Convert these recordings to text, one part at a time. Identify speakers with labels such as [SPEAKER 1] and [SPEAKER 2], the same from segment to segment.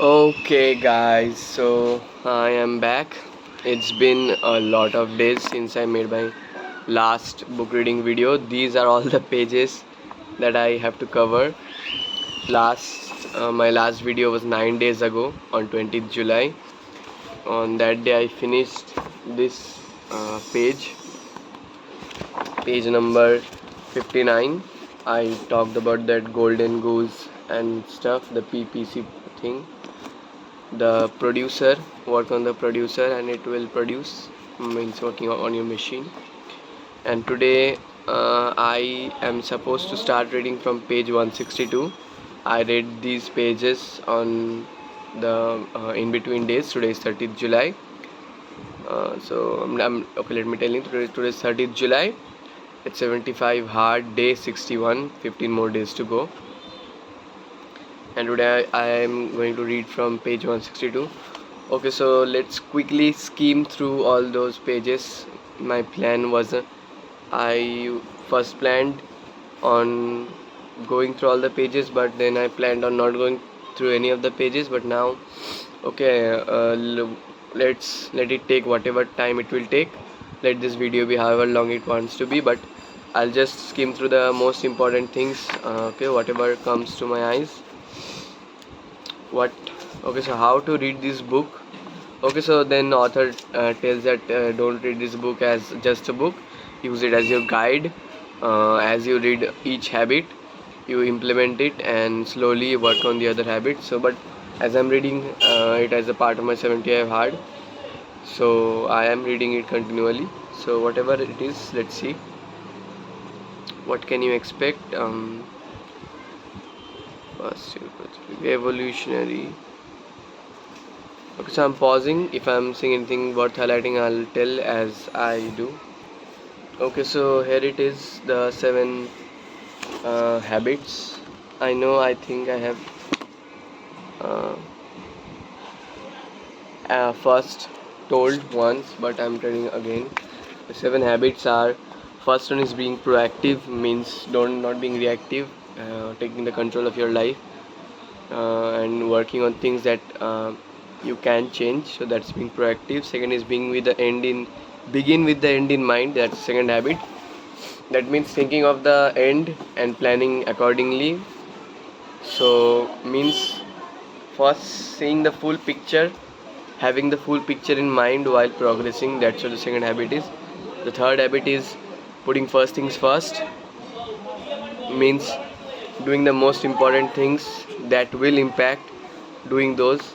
[SPEAKER 1] Okay, guys, so I am back. It's been a lot of days since I made my last book reading video. These are all the pages that I have to cover. My last video was 9 days ago on 20th July. On that day, I finished this page number 59. I talked about that golden goose and stuff, the PPC thing. The producer, work on the producer and it will produce, means working on your machine. And today I am supposed to start reading from page 162. I read these pages on the in between days. Today is 30th July. Okay, let me tell you, today is 30th July. It's 75 hard, day 61, 15 more days to go. And today I am going to read from page 162. Okay, so let's quickly skim through all those pages. My plan was I first planned on going through all the pages, but then I planned on not going through any of the pages. But now, okay, let's let it take whatever time it will take. Let this video be however long it wants to be, but I'll just skim through the most important things. Okay, whatever comes to my eyes. So how to read this book? Okay, so then author tells that don't read this book as just a book. Use it as your guide. As you read each habit, you implement it and slowly work on the other habits. So, but as I'm reading it as a part of my 75 hard, so I am reading it continually. So whatever it is, let's see. What can you expect? First, evolutionary. Okay, so I'm pausing. If I'm seeing anything worth highlighting, I'll tell as I do. Okay, so here it is, the 7 habits. I think I have first told once, but I'm telling again. The 7 habits are: first one is being proactive, means don't not being reactive, taking the control of your life and working on things that you can change. So that's being proactive. Second is begin with the end in mind. That's second habit. That means thinking of the end and planning accordingly. So means first seeing the full picture, having the full picture in mind while progressing. That's what the second habit is. The third habit is putting first things first, means doing the most important things that will impact, doing those.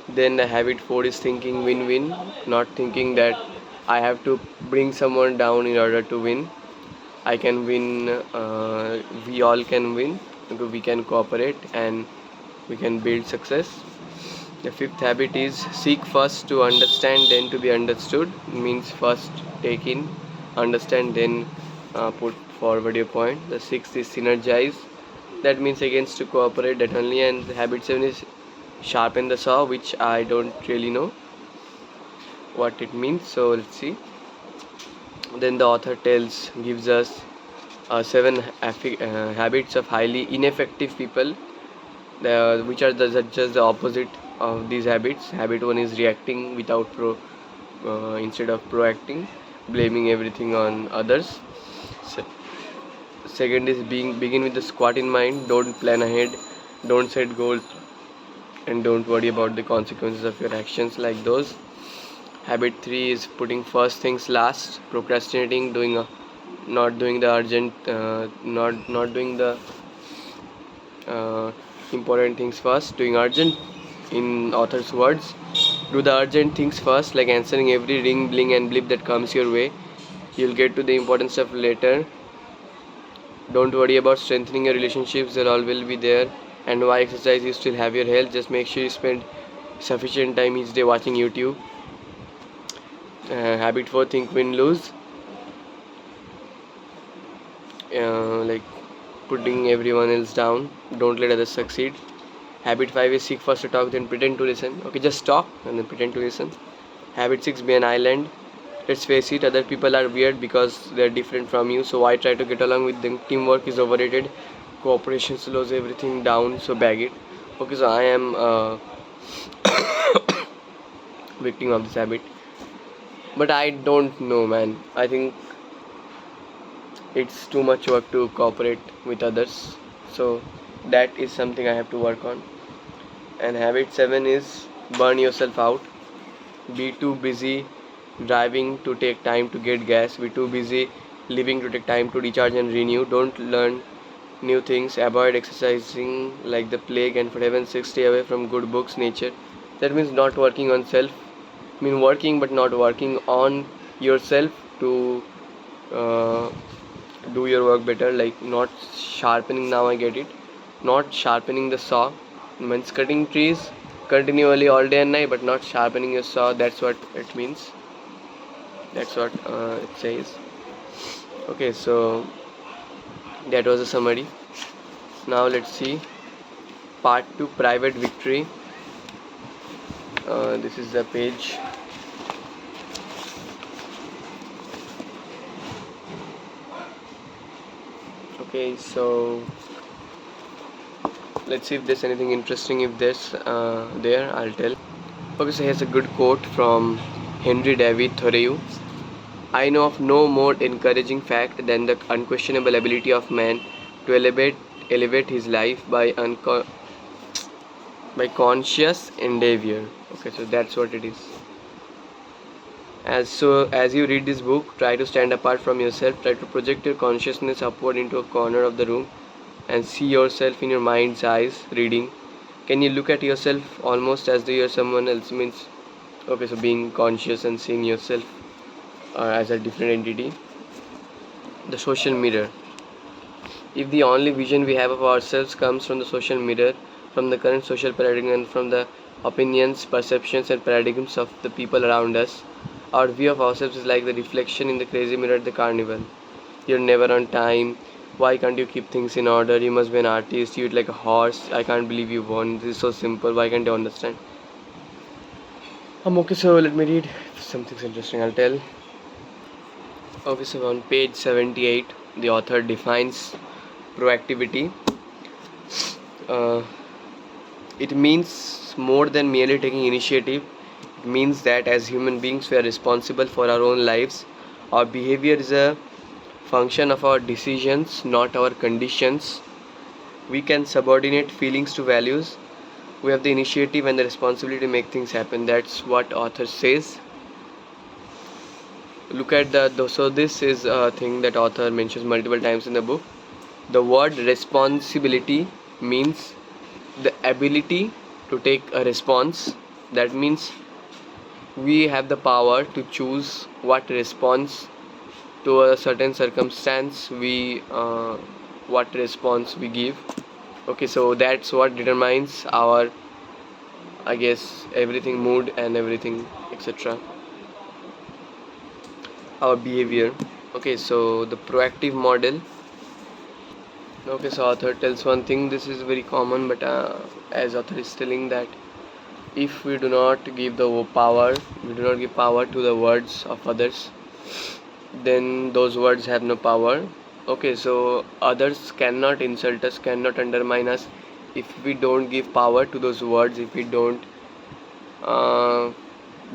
[SPEAKER 1] Then the habit 4 is thinking win-win, not thinking that I have to bring someone down in order to win. I can win, we all can win, we can cooperate and we can build success. The fifth habit is seek first to understand, then to be understood, means first take in, understand, then put forward your point. The sixth is synergize, that means against to cooperate, that only. And habit 7 is sharpen the saw, which I don't really know what it means, so let's see. Then the author gives us 7 habits of highly ineffective people, which are just the opposite of these habits. Habit 1 is reacting without instead of proacting, blaming everything on others. Se- Second is begin with the squat in mind. Don't plan ahead, don't set goals, and don't worry about the consequences of your actions like those. Habit 3 is putting first things last, procrastinating, not doing the urgent, not doing the uh, important things first, doing urgent. In author's words, do the urgent things first, like answering every ring, bling, and blip that comes your way. You'll get to the important stuff later. Don't worry about strengthening your relationships, they'll all will be there. And why exercise? You still have your health, just make sure you spend sufficient time each day watching YouTube. Habit 4, think win lose, like putting everyone else down, don't let others succeed. Habit 5 is seek first to talk, then pretend to listen. Okay, just talk and then pretend to listen. Habit 6, be an island. Let's face it, other people are weird because they're different from you, so why try to get along with them? Teamwork is overrated, cooperation slows everything down, so bag it. Okay, so I am victim of this habit. But I don't know, man. I think it's too much work to cooperate with others. So that is something I have to work on. And habit 7 is burn yourself out. Be too busy driving to take time to get gas. Be too busy living to take time to recharge and renew. Don't learn new things. Avoid exercising like the plague, and for heaven's sake, stay away from good books, nature. That means not working on self. I mean working, but not working on yourself to uh, do your work better. Like not sharpening. Now I get it. Not sharpening the saw. Means cutting trees continually all day and night, but not sharpening your saw. That's what it means. That's what it says. Okay, so that was a summary. Now let's see part 2, private victory. This is the page. Okay, so let's see if there's anything interesting. If there's there, I'll tell. Okay, so here's a good quote from Henry David Thoreau. I know of no more encouraging fact than the unquestionable ability of man to elevate his life by conscious endeavor. Okay, so that's what it is. As you read this book, try to stand apart from yourself. Try to project your consciousness upward into a corner of the room and see yourself in your mind's eyes reading. Can you look at yourself almost as though you're someone else? Means, okay, so being conscious and seeing yourself as a different entity. The social mirror. If the only vision we have of ourselves comes from the social mirror, from the current social paradigm, and from the opinions, perceptions, and paradigms of the people around us, our view of ourselves is like the reflection in the crazy mirror at the carnival. You're never on time. Why can't you keep things in order? You must be an artist. You eat like a horse. I can't believe you won. This is so simple. Why can't you understand? Okay, so let me read. If something's interesting, I'll tell. Okay, so on page 78, the author defines proactivity. Uh, it means more than merely taking initiative. It means that as human beings, we are responsible for our own lives. Our behavior is a function of our decisions, not our conditions. We can subordinate feelings to values. We have the initiative and the responsibility to make things happen. That's what author says. Look at so this is a thing that author mentions multiple times in the book. The word responsibility means the ability to take a response. That means we have the power to choose what response to a certain circumstance what response we give. Okay, so that's what determines our, I guess, everything, mood and everything, etc., our behavior. Okay, so the proactive model. Okay, so author tells one thing. This is very common, but as author is telling that if we do not give we do not give power to the words of others, then those words have no power. Okay, so others cannot insult us, cannot undermine us if we don't give power to those words, if we don't uh,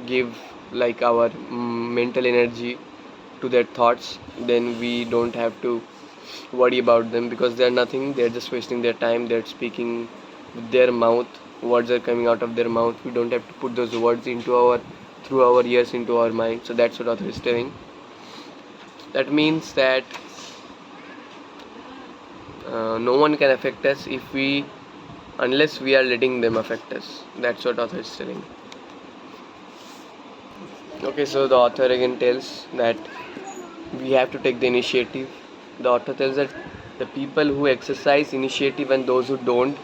[SPEAKER 1] give like our mental energy to their thoughts. Then we don't have to worry about them because they're nothing, they're just wasting their time, they're speaking with their mouth, words are coming out of their mouth. We don't have to put those words into our through our ears into our mind. So that's what author is telling. That means that no one can affect us if we unless we are letting them affect us. That's what author is telling. Okay, so the author again tells that we have to take the initiative. The author tells that the people who exercise initiative and those who don't,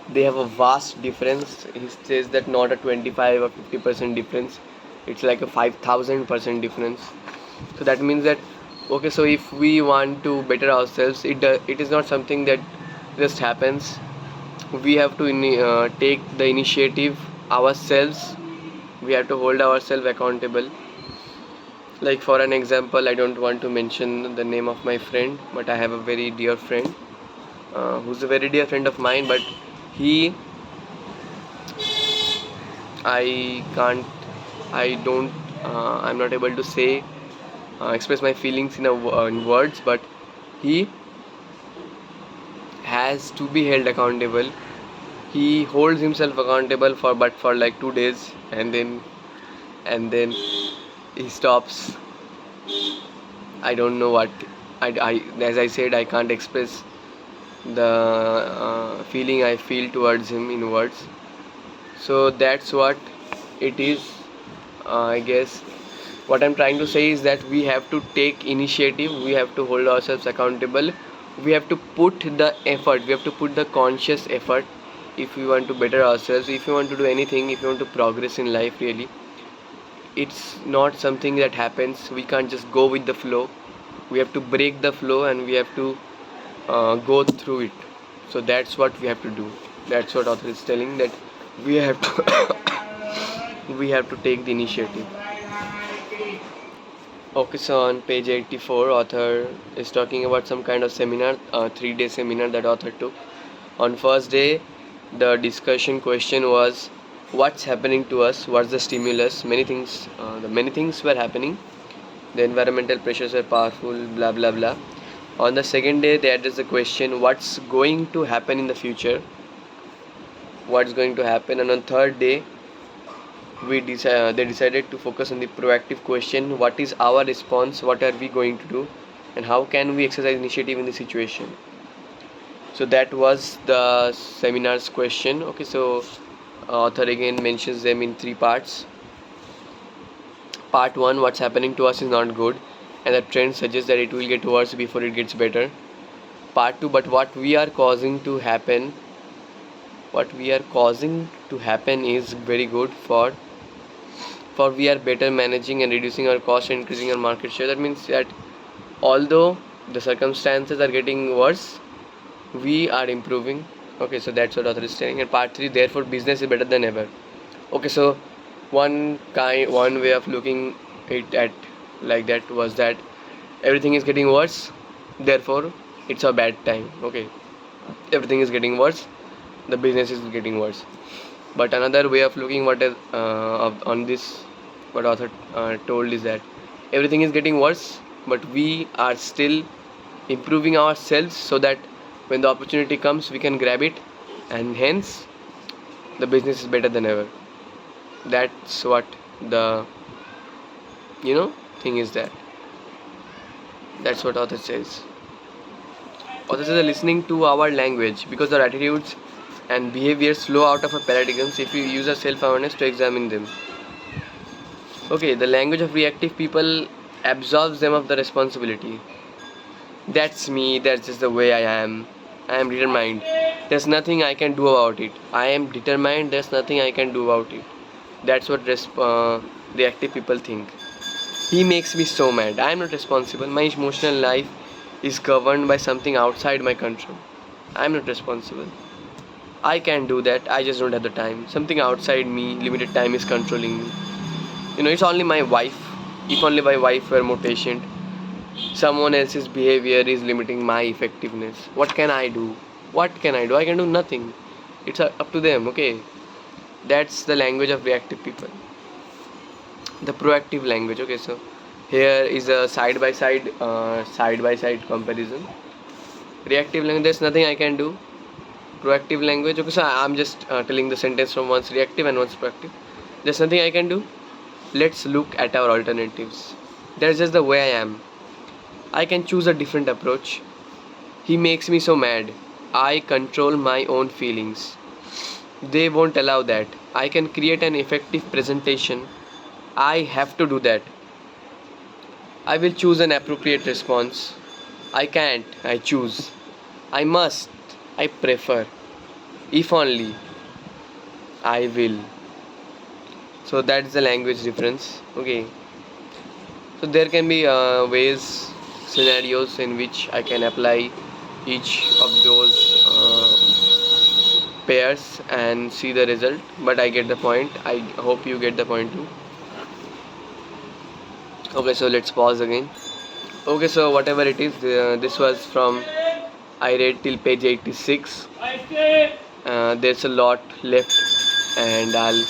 [SPEAKER 1] they have a vast difference. He says that not a 25 or 50% difference, it's like a 5,000% difference. So that means that, okay, so if we want to better ourselves, it is not something that just happens. We have to take the initiative ourselves. We have to hold ourselves accountable. Like for an example, I don't want to mention the name of my friend, but I have a very dear friend who's a very dear friend of mine, but he I can't, I don't, I'm not able to say, express my feelings in words, but he has to be held accountable. He holds himself accountable for but for like 2 days, and then he stops. I don't know what. As I said, I can't express the feeling I feel towards him in words. So that's what it is. I guess what I'm trying to say is that we have to take initiative. We have to hold ourselves accountable. We have to put the effort. We have to put the conscious effort if we want to better ourselves. If you want to do anything, if you want to progress in life, really, it's not something that happens. We can't just go with the flow. We have to break the flow and we have to go through it. So that's what we have to do. That's what author is telling, that we have to we have to take the initiative. Okay, so on page 84, author is talking about some kind of seminar, 3 day seminar that author took. On first day, the discussion question was, what's happening to us? What's the stimulus? Many things were happening. The environmental pressures were powerful, blah blah blah. On the second day, they addressed the question, what's going to happen in the future? What's going to happen? And on third day, they decided to focus on the proactive question, what is our response, what are we going to do, and how can we exercise initiative in the situation. So that was the seminar's question. Okay, so author again mentions them in 3 parts. Part 1, what's happening to us is not good and the trend suggests that it will get worse before it gets better. Part 2, but what we are causing to happen is very good for we are better managing and reducing our cost and increasing our market share. That means that although the circumstances are getting worse, we are improving. Okay, so that's what author is saying. And part 3, therefore business is better than ever. Okay, so one way of looking it at like that was that everything is getting worse, therefore it's a bad time. Okay, everything is getting worse, the business is getting worse. But another way of looking on this, what author told is that everything is getting worse, but we are still improving ourselves so that when the opportunity comes, we can grab it, and hence the business is better than ever. That's what the thing is. That's what author says. Author says, listening to our language, because our attitudes and behaviors flow out of our paradigms if we use our self-awareness to examine them. Okay, the language of reactive people absolves them of the responsibility. That's me, that's just the way I am. I am determined. There's nothing I can do about it. I am determined, there's nothing I can do about it. That's what reactive people think. He makes me so mad. I am not responsible. My emotional life is governed by something outside my control. I am not responsible. I can do that. I just don't have the time. Something outside me, limited time, is controlling me. It's only my wife. If only my wife were more patient. Someone else's behavior is limiting my effectiveness. What can I do? What can I do? I can do nothing. It's up to them. Okay. That's the language of reactive people. The proactive language. Okay, so here is a side by side comparison. Reactive language, there's nothing I can do. Proactive language, okay, so I'm just telling the sentence from one's reactive and one's proactive. There's nothing I can do. Let's look at our alternatives. That's just the way I am. I can choose a different approach. He makes me so mad. I control my own feelings. They won't allow that. I can create an effective presentation. I have to do that. I will choose an appropriate response. I can't. I choose. I must. I prefer. If only. I will. So that's the language difference. Okay. So there can be scenarios in which I can apply each of those pairs and see the result. But I get the point. I hope you get the point too. Okay, so let's pause again. Okay, so whatever it is, this was from, I read till page 86. There's a lot left, and I'll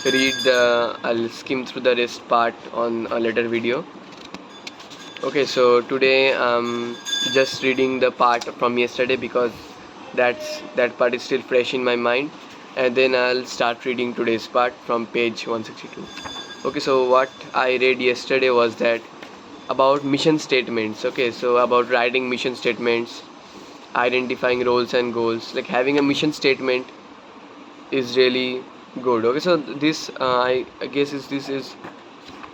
[SPEAKER 1] I'll skim through the rest part on a later video. Okay, so today I'm just reading the part from yesterday because that part is still fresh in my mind, and then I'll start reading today's part from page 162. Okay, so what I read yesterday was that about mission statements. Okay, so about writing mission statements, identifying roles and goals. Like having a mission statement is really good. Okay, so this I guess this is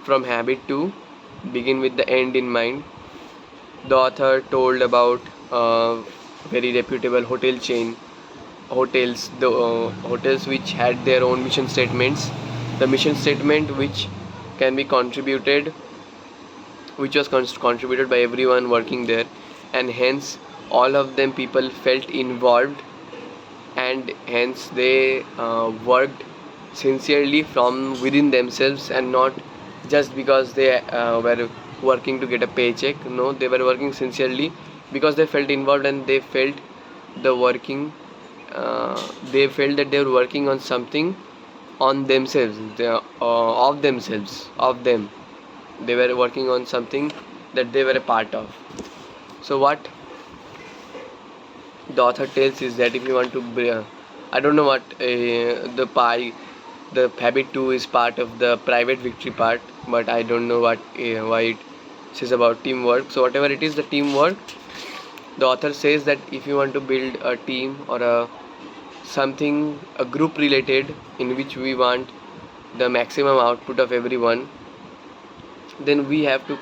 [SPEAKER 1] from habit to begin with the end in mind. The author told about very reputable hotel chain hotels, the hotels which had their own mission statements. The mission statement can be contributed which was contributed by everyone working there, and hence all of them people felt involved, and hence they worked sincerely from within themselves, and not just because they were working to get a paycheck. No, they were working sincerely because they felt involved, and they felt the working they felt that they were working on something on themselves, of them. They were working on something that they were a part of. So what the author tells is that if you want to I don't know what the habit 2 is part of the private victory part, but I don't know what why it says about teamwork. So whatever it is, the teamwork, the author says that if you want to build a team or a group related in which we want the maximum output of everyone, then we have to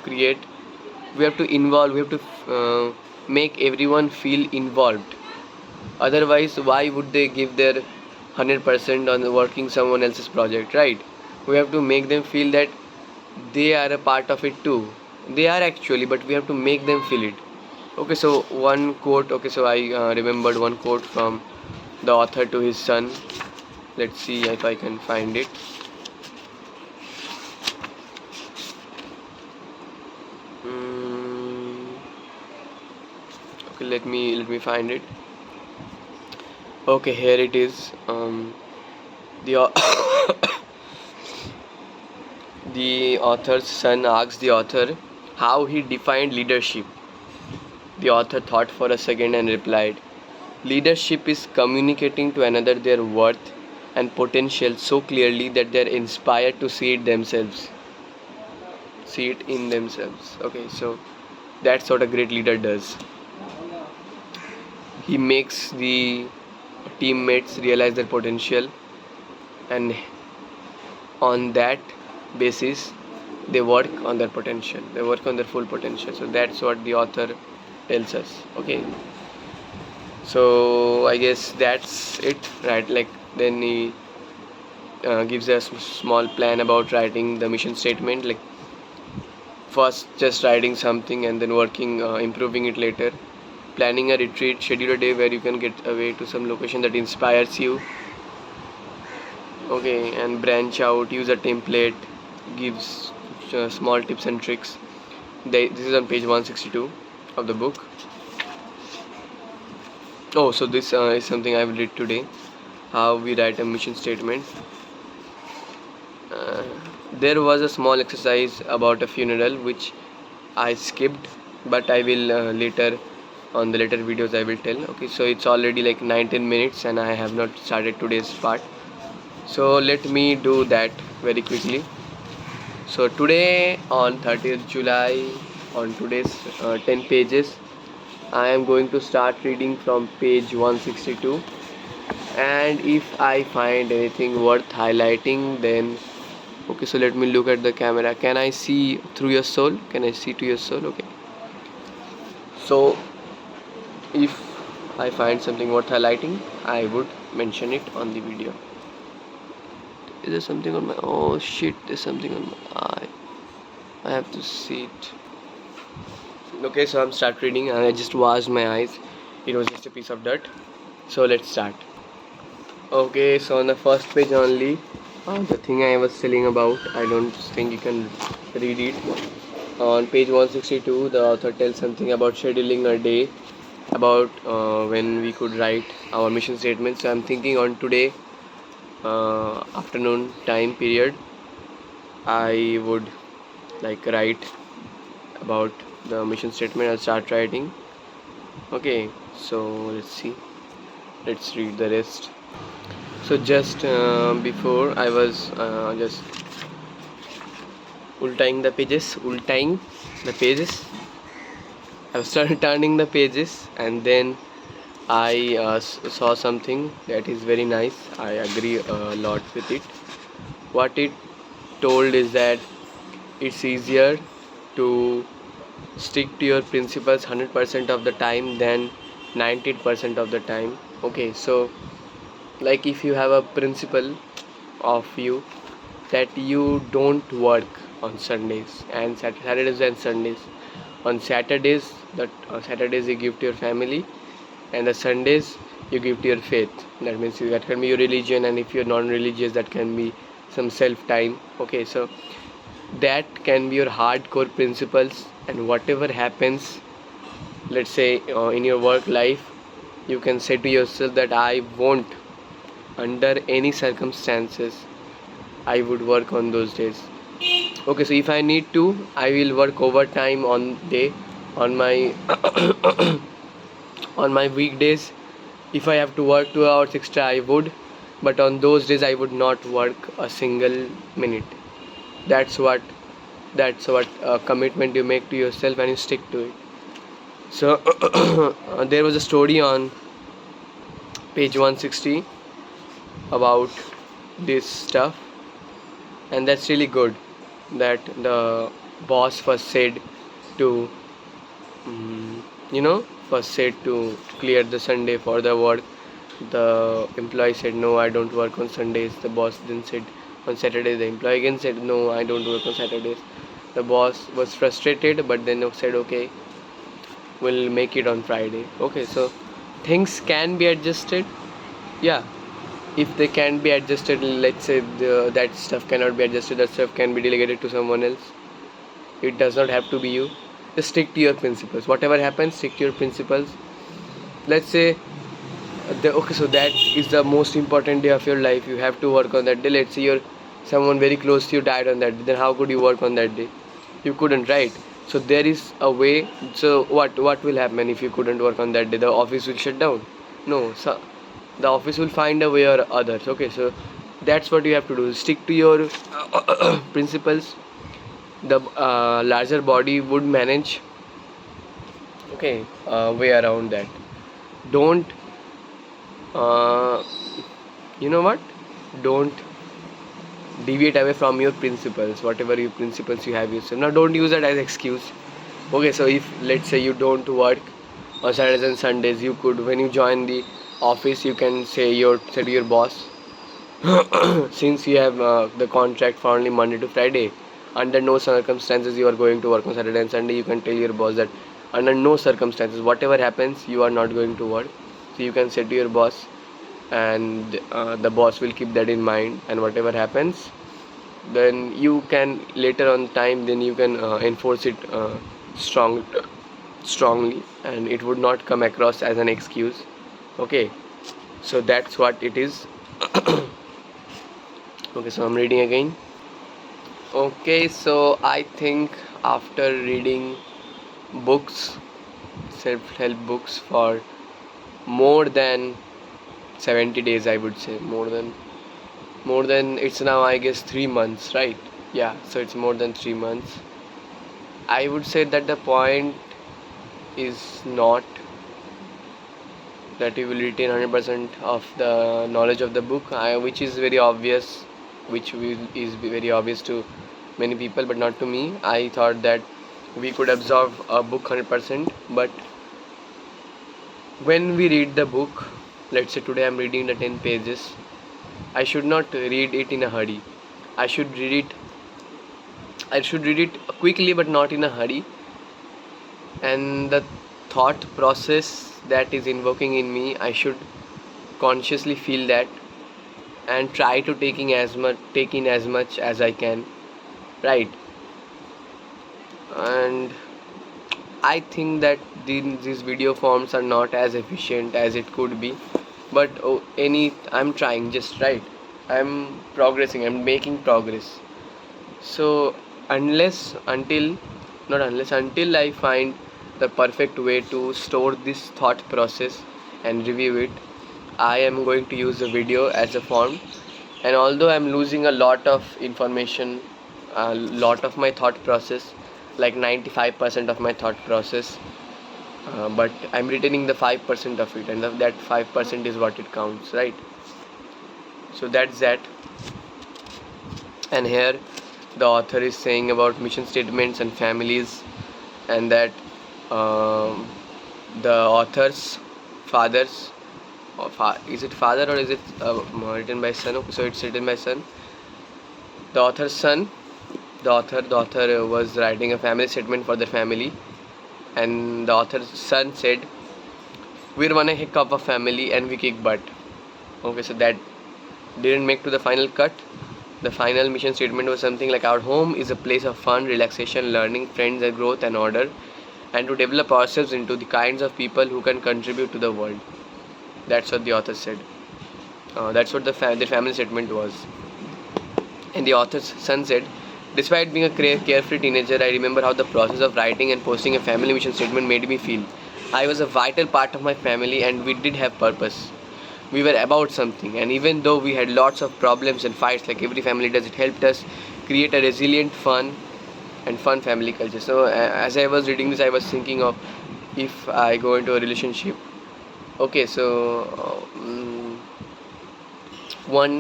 [SPEAKER 1] involve, we have to make everyone feel involved. Otherwise, why would they give their 100% on working someone else's project, right? We have to make them feel that they are a part of it too. They are actually, but we have to make them feel it. Okay, so one quote. Okay, so I remembered one quote from the author to his son. Let's see if I can find it. Okay, let me find it. Okay, here it is. The the author's son asked the author how he defined leadership. The author thought for a second and replied, leadership is communicating to another their worth and potential so clearly that they are inspired to see it themselves. See it in themselves. Okay, so that's what a great leader does. He makes the teammates realize their potential, and on that basis they work on their potential, they work on their full potential. So that's what the author tells us. Okay, so I guess that's it, right? Like then he gives us a small plan about writing the mission statement, like first just writing something and then working improving it later, planning a retreat, schedule a day where you can get away to some location that inspires you. Okay, and branch out, use a template, gives small tips and tricks. This is on page 162 of the book. Oh, so this is something I will read today, how we write a mission statement. uh, there was a small exercise about a funeral which I skipped, but I will later on the later videos I will tell. Okay, so it's already like 19 minutes and I have not started today's part, so let me do that very quickly. So today on 30th July, on today's 10 pages, I am going to start reading from page 162, and if I find anything worth highlighting, then okay, so let me look at the camera. Can I see through your soul? Can I see to your soul? Okay, so if I find something worth highlighting, I would mention it on the video. Is there something on my... oh shit, there's something on my eye. I have to see it. Okay, so I'm start reading and I just washed my eyes. It was just a piece of dirt. So let's start. Okay, so on the first page only, the thing I was telling about, I don't think you can read it. On page 162, the author tells something about scheduling a day, about when we could write our mission statement. So I'm thinking on today, afternoon time period, I would like write about the mission statement. I'll start writing. Okay, so let's see. Let's read the rest. So just before I was just ultying the pages. I started turning the pages, and then I saw something that is very nice. I agree a lot with it. What it told is that it's easier to stick to your principles 100% of the time than 90% of the time. Okay, so like if you have a principle of you that you don't work on Sundays and Saturdays and Sundays. On Saturdays, Saturdays you give to your family, and the Sundays you give to your faith. That means that can be your religion, and if you're non-religious, that can be some self-time. Okay, so that can be your hardcore principles, and whatever happens, let's say in your work life, you can say to yourself that I won't, under any circumstances, I would work on those days. Okay, so if I need to, I will work overtime on my on my weekdays. If I have to work 2 hours extra, I would, but on those days I would not work a single minute. That's what commitment you make to yourself and you stick to it. So there was a story on page 160 about this stuff, and that's really good that the boss first said to mm, you know first said to clear the Sunday for the work. The employee said, no, I don't work on Sundays. The boss then said, on Saturday. The employee again said, no, I don't work on Saturdays. The boss was frustrated, but then said, okay, we'll make it on Friday. Okay, so things can be adjusted. Yeah, if they can be adjusted, let's say that stuff cannot be adjusted, that stuff can be delegated to someone else. It does not have to be you. Just stick to your principles. Whatever happens, stick to your principles. Let's say okay, so that is the most important day of your life. You have to work on that day. Let's say you're someone very close to you died on that day. Then how could you work on that day? You couldn't, right? So there is a way. So what will happen if you couldn't work on that day? The office will shut down. No, so the office will find a way or others. Okay, so that's what you have to do. Stick to your principles. The larger body would manage. Okay, way around that. Don't uh, you know what? Don't deviate away from your principles, whatever your principles you have yourself. Now don't use that as excuse. Okay, so if let's say you don't work on Saturdays and Sundays, you could, when you join the office, you can say to your boss, since you have the contract for only Monday to Friday, under no circumstances you are going to work on Saturday and Sunday. You can tell your boss that under no circumstances, whatever happens, you are not going to work. So you can say to your boss, and the boss will keep that in mind, and whatever happens, then you can later on time, then you can enforce it strongly, and it would not come across as an excuse. Okay, so that's what it is. Okay, so I'm reading again. Okay, so I think after reading books, self-help books for more than 70 days, I would say more than it's now, I guess, 3 months, right? Yeah, so it's more than 3 months. I would say that the point is not that you will retain 100% of the knowledge of the book, which is very obvious, is very obvious to many people, but not to me. I thought that we could absorb a book 100%, but when we read the book, let's say today I'm reading the 10 pages, I should not read it in a hurry. I should read it quickly, but not in a hurry. And the thought process that is invoking in me, I should consciously feel that and try to take in as much as I can, right? And I think that these video forms are not as efficient as it could be, but I'm trying, just right. I'm progressing, I'm making progress. So unless until not unless until I find the perfect way to store this thought process and review it, I am going to use the video as a form. And although I'm losing a lot of information, a lot of my thought process, like 95% of my thought process, but I'm retaining the 5% of it, and that 5% is what it counts, right? So that's that. And here the author is saying about mission statements and families, and that um, the author's fathers, or is it father or is it written by son? Okay, so it's written by son. The author's son, the author was writing a family statement for their family, and the author's son said, "We're one heck of a family and we kick butt." Okay, so that didn't make to the final cut. The final mission statement was something like, "Our home is a place of fun, relaxation, learning, friends, and growth and order, and to develop ourselves into the kinds of people who can contribute to the world." That's what the author said. That's what the family statement was. And the author's son said, "Despite being a carefree teenager, I remember how the process of writing and posting a family mission statement made me feel. I was a vital part of my family and we did have purpose. We were about something, and even though we had lots of problems and fights like every family does, it helped us create a resilient, fun family culture." So, as I was reading this, I was thinking of if I go into a relationship. Okay, so one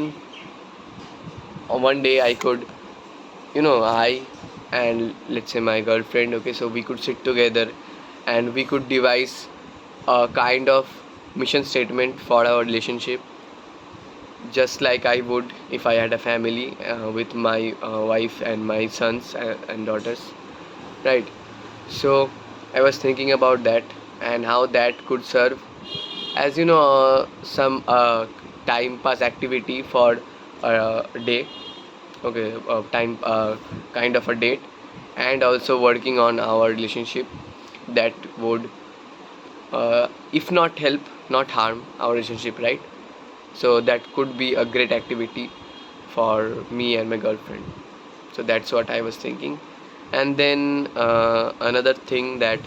[SPEAKER 1] one day I could, I and let's say my girlfriend, okay, so we could sit together and we could devise a kind of mission statement for our relationship, just like I would if I had a family with my wife and my sons and daughters, right? So I was thinking about that and how that could serve as some time pass activity for a day, okay, time kind of a date, and also working on our relationship that would if not help, not harm our relationship, right? So that could be a great activity for me and my girlfriend. So that's what I was thinking. And then another thing, that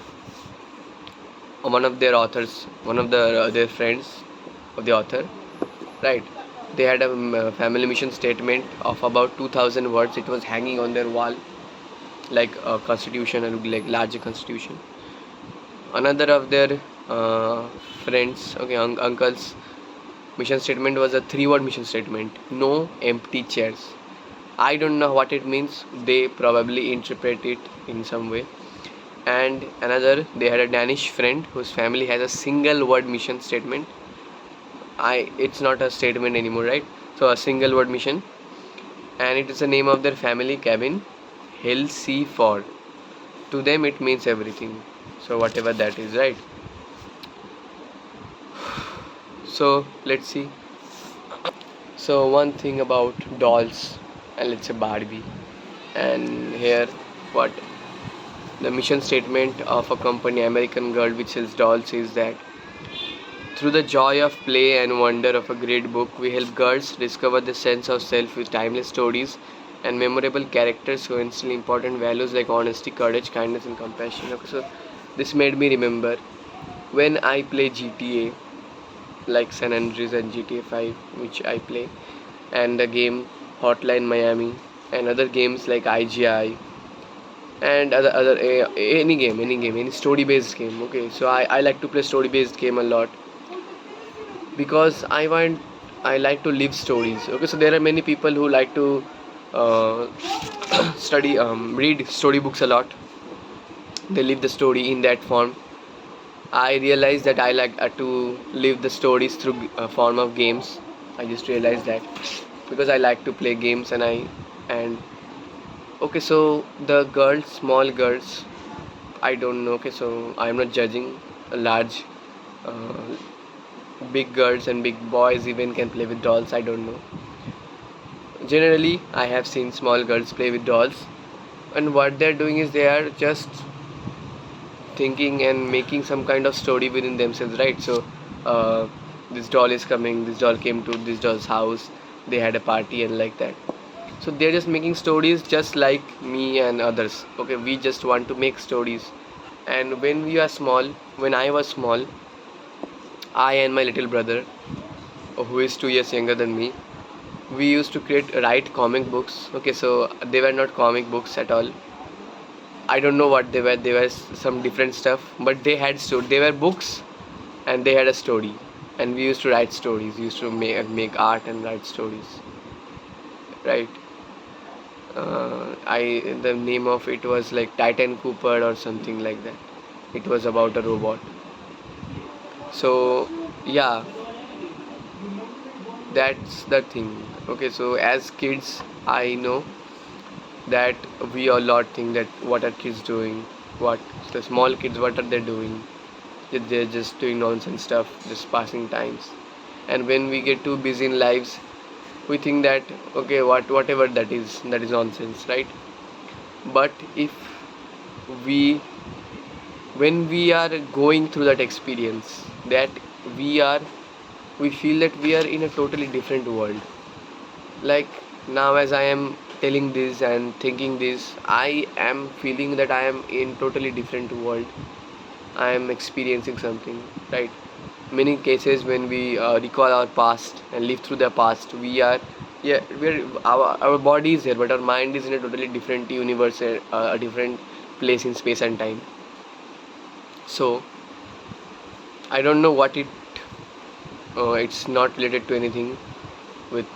[SPEAKER 1] one of their friends of the author, right, they had a family mission statement of about 2000 words. It was hanging on their wall like a constitution, and like larger constitution. Another of their friends, okay, uncles, mission statement was a 3 word mission statement: no empty chairs. I don't know what it means, they probably interpret it in some way. And another, they had a Danish friend whose family has a single word mission statement. It's not a statement anymore, right? So a single word mission, and it is the name of their family cabin, Hill Sea For. To them it means everything. So whatever that is, right? So let's see. So one thing about dolls, and let's say Barbie, and here what the mission statement of a company, American Girl, which sells dolls, is that through the joy of play and wonder of a great book, we help girls discover the sense of self with timeless stories and memorable characters who instill important values like honesty, courage, kindness, and compassion. Okay, so this made me remember when I play GTA, like San Andreas and GTA 5, which I play, and the game Hotline Miami, and other games like IGI, and any story based game. Okay, so I like to play story based game a lot because I like to live stories. Okay, so there are many people who like to uh, study read storybooks a lot. They live the story in that form. I realized that I like to live the stories through a form of games. I just realized that because I like to play games, and okay, so the girls, small girls, I don't know. Okay, so I'm not judging. A large, uh, big girls and big boys even can play with dolls. I don't know. Generally, I have seen small girls play with dolls, and what they're doing is they are just thinking and making some kind of story within themselves, right? So, this doll is coming. This doll came to this doll's house. they had a party and like that. So they're just making stories just like me and others. Okay, we just want to make stories. And when I was small, I and my little brother, who is 2 years younger than me, we used to write comic books. Okay, so they were not comic books at all. I don't know what they were. They were some different stuff, but they had they were books, and they had a story. And we used to write stories. We used to make art and write stories, right? The name of it was like Titan Cooper or something like that. It was about a robot. So yeah, that's the thing. Okay, so as kids, I know that we a lot think that what are kids doing, what the small kids, what are they doing? They're just doing nonsense stuff, just passing times. And when we get too busy in lives, we think that okay, whatever that is nonsense, right? But if we when we are going through that experience, that we are we feel that we are in a totally different world. Like now, as I am telling this and thinking this, I am feeling that I am in totally different world. I am experiencing something, right? Many cases when we recall our past and live through the past, we are, yeah, we're our body is here, but our mind is in a totally different universe, a different place in space and time. So I don't know what it's not related to anything with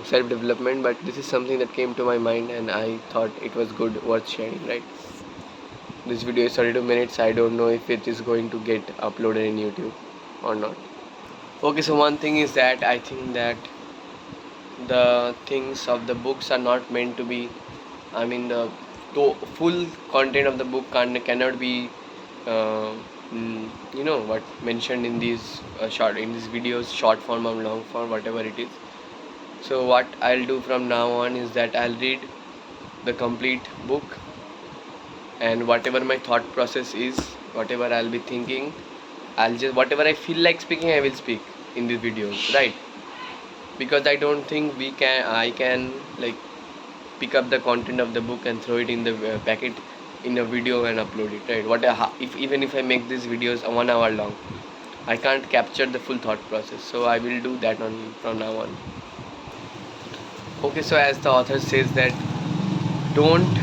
[SPEAKER 1] self development, but this is something that came to my mind and I thought it was good, worth sharing, right? This video is 32 minutes. I don't know if it is going to get uploaded in YouTube or not. Okay, so one thing is that I think that the things of the books are not meant to be, I mean, the full content of the book cannot be, uh, what mentioned in these in these videos, short form or long form, whatever it is. So what I'll do from now on is that I'll read the complete book, and whatever my thought process is, whatever I'll be thinking, I'll just whatever I feel like speaking, I will speak in these videos, right? Because I don't think I can like pick up the content of the book and throw it in the packet in a video and upload it, right? If even if I make these videos 1 hour long, I can't capture the full thought process. So I will do that on from now on. Okay, so as the author says that don't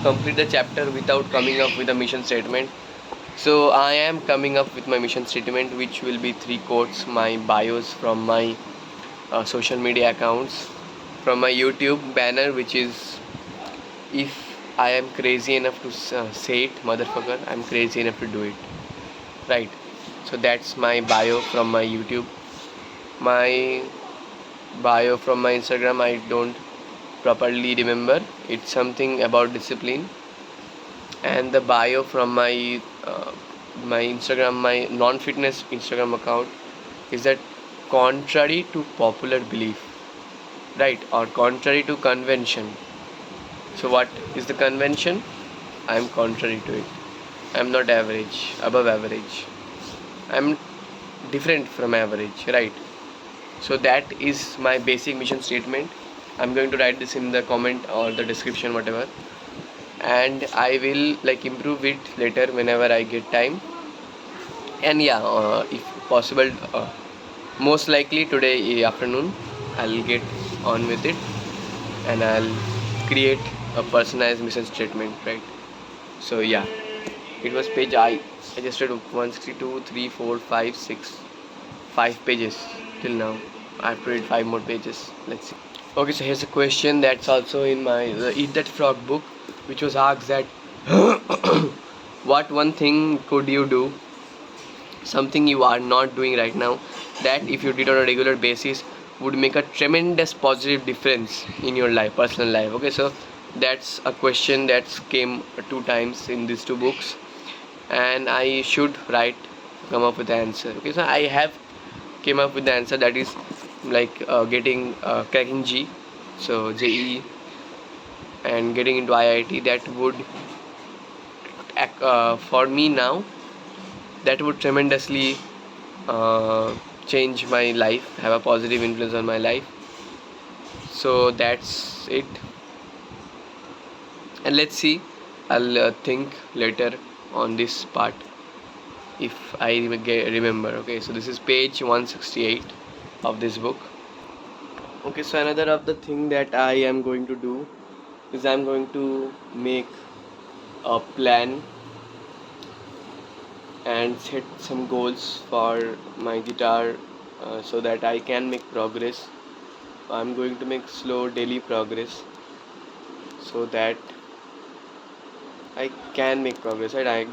[SPEAKER 1] complete the chapter without coming up with a mission statement. So I am coming up with my mission statement, which will be 3 quotes, my bios from my social media accounts, from my YouTube banner, which is, if I am crazy enough to say it, motherfucker, I'm crazy enough to do it, right? So that's my bio from my YouTube. My bio from my Instagram, I don't properly remember. It's something about discipline. And the bio from my Instagram, my non-fitness Instagram account, is that contrary to popular belief, right? Or contrary to convention. So what is the convention? I am contrary to it. I am not average, above average. I am different from average, right? So that is my basic mission statement. I'm going to write this in the comment or the description, whatever, and I will like improve it later whenever I get time. And yeah, if possible, most likely today afternoon, I'll get on with it and I'll create a personalized mission statement, right? So yeah, it was page I just read 162, 3, 4, 5, 6, 5 pages till now. I have to read 5 more pages. Let's see. Okay, so here's a question that's also in my Eat That Frog book, which was asked that what one thing could you do, something you are not doing right now, that if you did on a regular basis would make a tremendous positive difference in your life, personal life. Okay, so that's a question that's came 2 times in these 2 books, and I should come up with the answer. Okay, so I have came up with the answer, that is like getting cracking G, so JEE, and getting into IIT. That would for me now, that would tremendously change my life, have a positive influence on my life. So that's it, and let's see. I'll think later on this part if I remember. Okay, so this is page 168 of this book. Okay, so another of the thing that I am going to do is I'm going to make a plan and set some goals for my guitar, so that I can make progress. I'm going to make slow daily progress so that I can make progress, right? I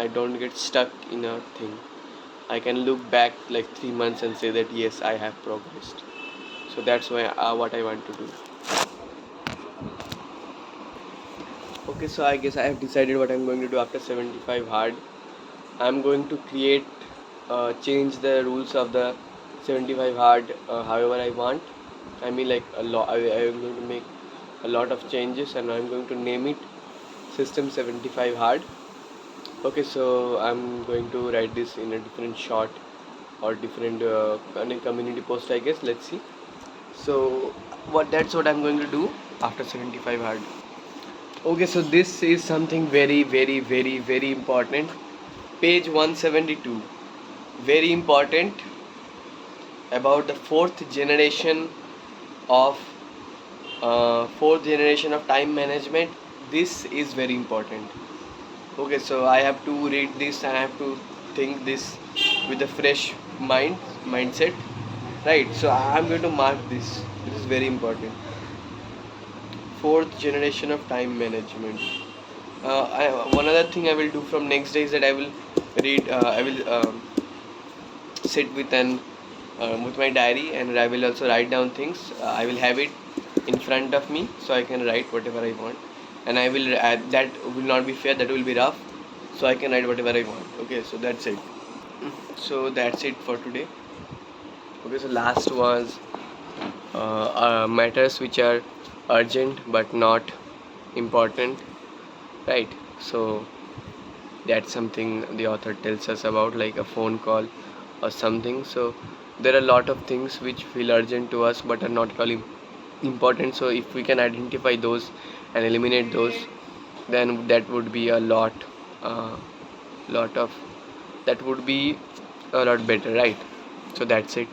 [SPEAKER 1] don't get stuck in a thing. I can look back like 3 months and say that yes, I have progressed. So that's why what I want to do. Okay, so I guess I have decided what I'm going to do after 75 hard. I'm going to change the rules of the 75 hard however I want. I mean, like a lot. I am going to make a lot of changes, and I'm going to name it System 75 hard. Okay, so I'm going to write this in a different short or different community post, I guess. Let's see. So that's what I'm going to do after 75 hard. Okay, so this is something very, very, very, very important. Page 172. Very important about the of fourth generation of time management. This is very important. Okay, so I have to read this and I have to think this with a fresh mindset, right? So I'm going to mark this. This is very important. Fourth generation of time management. One other thing I will do from next day is that I will read. I will sit with my diary, and I will also write down things. I will have it in front of me so I can write whatever I want, and I will that will not be fair. That will be rough, so I can write whatever I want. Okay, so that's it. So that's it for today. Okay, so last was matters which are urgent but not important, right? So that's something the author tells us about, like a phone call or something. So there are a lot of things which feel urgent to us but are not at all important. So if we can identify those and eliminate those, then that would be a lot of that would be a lot better, right? So that's it.